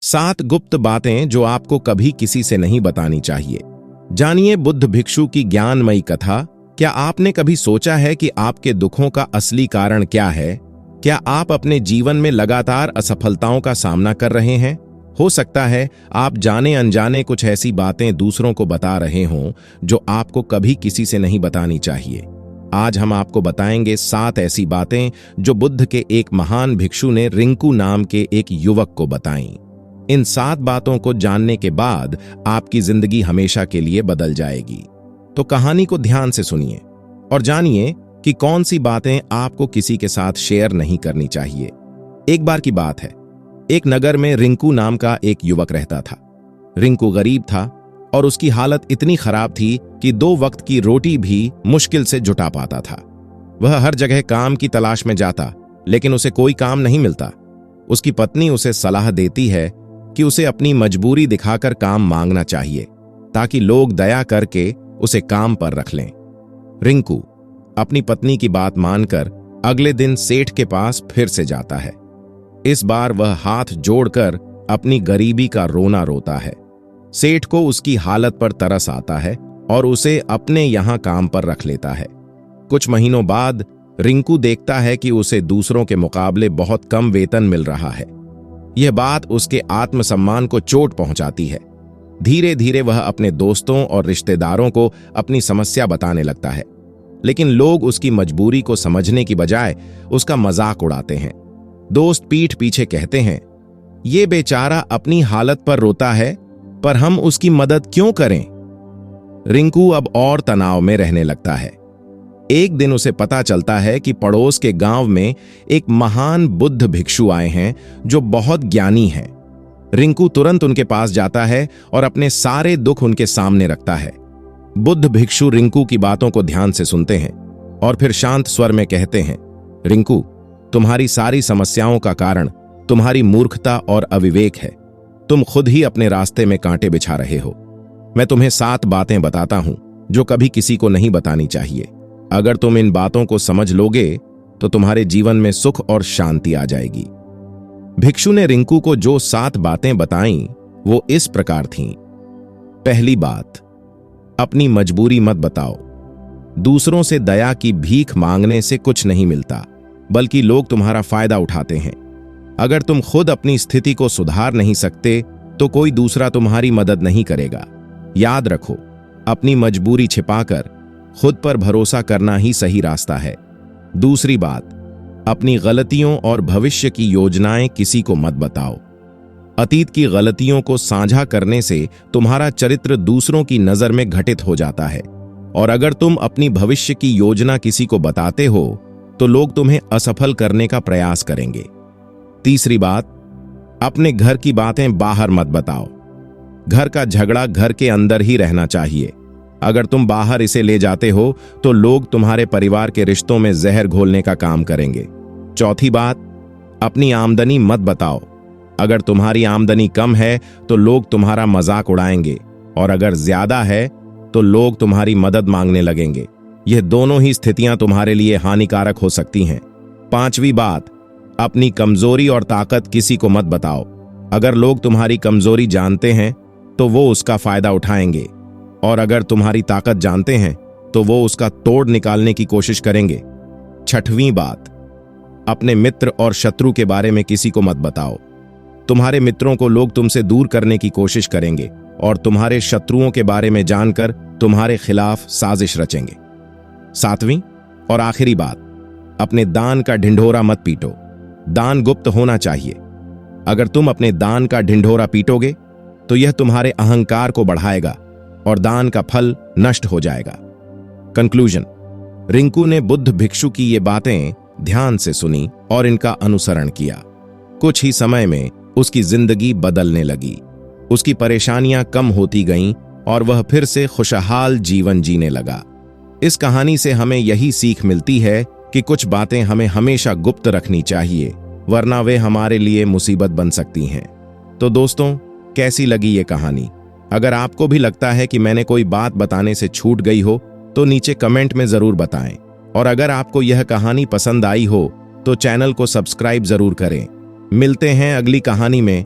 7 गुप्त बातें जो आपको कभी किसी से नहीं बतानी चाहिए। जानिए बुद्ध भिक्षु की ज्ञानमयी कथा। क्या आपने कभी सोचा है कि आपके दुखों का असली कारण क्या है? क्या आप अपने जीवन में लगातार असफलताओं का सामना कर रहे हैं? हो सकता है आप जाने अनजाने कुछ ऐसी बातें दूसरों को बता रहे हों जो आपको कभी किसी से नहीं बतानी चाहिए। आज हम आपको बताएंगे 7 ऐसी बातें जो बुद्ध के एक महान भिक्षु ने रिंकू नाम के एक युवक को बताईं। इन 7 बातों को जानने के बाद आपकी जिंदगी हमेशा के लिए बदल जाएगी। तो कहानी को ध्यान से सुनिए और जानिए कि कौन सी बातें आपको किसी के साथ शेयर नहीं करनी चाहिए। एक बार की बात है, एक नगर में रिंकू नाम का एक युवक रहता था। रिंकू गरीब था और उसकी हालत इतनी खराब थी कि 2 वक्त की रोटी भी मुश्किल से जुटा पाता था। वह हर जगह काम की तलाश में जाता, लेकिन उसे कोई काम नहीं मिलता। उसकी पत्नी उसे सलाह देती है कि उसे अपनी मजबूरी दिखाकर काम मांगना चाहिए ताकि लोग दया करके उसे काम पर रख लें। रिंकू अपनी पत्नी की बात मानकर अगले दिन सेठ के पास फिर से जाता है। इस बार वह हाथ जोड़कर अपनी गरीबी का रोना रोता है। सेठ को उसकी हालत पर तरस आता है और उसे अपने यहां काम पर रख लेता है। कुछ महीनों बाद रिंकू देखता है कि उसे दूसरों के मुकाबले बहुत कम वेतन मिल रहा है। यह बात उसके आत्मसम्मान को चोट पहुंचाती है। धीरे धीरे वह अपने दोस्तों और रिश्तेदारों को अपनी समस्या बताने लगता है, लेकिन लोग उसकी मजबूरी को समझने की बजाय उसका मजाक उड़ाते हैं। दोस्त पीठ पीछे कहते हैं, ये बेचारा अपनी हालत पर रोता है, पर हम उसकी मदद क्यों करें? रिंकू अब और तनाव में रहने लगता है। एक दिन उसे पता चलता है कि पड़ोस के गांव में एक महान बुद्ध भिक्षु आए हैं जो बहुत ज्ञानी हैं। रिंकू तुरंत उनके पास जाता है और अपने सारे दुख उनके सामने रखता है। बुद्ध भिक्षु रिंकू की बातों को ध्यान से सुनते हैं और फिर शांत स्वर में कहते हैं, रिंकू, तुम्हारी सारी समस्याओं का कारण तुम्हारी मूर्खता और अविवेक है। तुम खुद ही अपने रास्ते में कांटे बिछा रहे हो। मैं तुम्हें 7 बातें बताता हूं जो कभी किसी को नहीं बतानी चाहिए। अगर तुम इन बातों को समझ लोगे तो तुम्हारे जीवन में सुख और शांति आ जाएगी। भिक्षु ने रिंकू को जो 7 बातें बताईं वो इस प्रकार थीं। पहली बात, अपनी मजबूरी मत बताओ। दूसरों से दया की भीख मांगने से कुछ नहीं मिलता, बल्कि लोग तुम्हारा फायदा उठाते हैं। अगर तुम खुद अपनी स्थिति को सुधार नहीं सकते तो कोई दूसरा तुम्हारी मदद नहीं करेगा। याद रखो, अपनी मजबूरी छिपाकर खुद पर भरोसा करना ही सही रास्ता है। दूसरी बात, अपनी गलतियों और भविष्य की योजनाएं किसी को मत बताओ। अतीत की गलतियों को साझा करने से तुम्हारा चरित्र दूसरों की नजर में घटित हो जाता है, और अगर तुम अपनी भविष्य की योजना किसी को बताते हो तो लोग तुम्हें असफल करने का प्रयास करेंगे। तीसरी बात, अपने घर की बातें बाहर मत बताओ। घर का झगड़ा घर के अंदर ही रहना चाहिए। अगर तुम बाहर इसे ले जाते हो तो लोग तुम्हारे परिवार के रिश्तों में जहर घोलने का काम करेंगे। चौथी बात, अपनी आमदनी मत बताओ। अगर तुम्हारी आमदनी कम है तो लोग तुम्हारा मजाक उड़ाएंगे, और अगर ज्यादा है तो लोग तुम्हारी मदद मांगने लगेंगे। यह दोनों ही स्थितियां तुम्हारे लिए हानिकारक हो सकती हैं। पांचवी बात, अपनी कमजोरी और ताकत किसी को मत बताओ। अगर लोग तुम्हारी कमजोरी जानते हैं तो वो उसका फायदा उठाएंगे, और अगर तुम्हारी ताकत जानते हैं तो वो उसका तोड़ निकालने की कोशिश करेंगे। छठवीं बात, अपने मित्र और शत्रु के बारे में किसी को मत बताओ। तुम्हारे मित्रों को लोग तुमसे दूर करने की कोशिश करेंगे और तुम्हारे शत्रुओं के बारे में जानकर तुम्हारे खिलाफ साजिश रचेंगे। 7वीं और आखिरी बात, अपने दान का ढिंढोरा मत पीटो। दान गुप्त होना चाहिए। अगर तुम अपने दान का ढिंढोरा पीटोगे तो यह तुम्हारे अहंकार को बढ़ाएगा और दान का फल नष्ट हो जाएगा। कंक्लूजन, रिंकू ने बुद्ध भिक्षु की ये बातें ध्यान से सुनी और इनका अनुसरण किया। कुछ ही समय में उसकी जिंदगी बदलने लगी। उसकी परेशानियां कम होती गईं और वह फिर से खुशहाल जीवन जीने लगा। इस कहानी से हमें यही सीख मिलती है कि कुछ बातें हमें हमेशा गुप्त रखनी चाहिए, वरना वे हमारे लिए मुसीबत बन सकती हैं। तो दोस्तों, कैसी लगी ये कहानी? अगर आपको भी लगता है कि मैंने कोई बात बताने से छूट गई हो तो नीचे कमेंट में जरूर बताएं, और अगर आपको यह कहानी पसंद आई हो तो चैनल को सब्सक्राइब जरूर करें। मिलते हैं अगली कहानी में।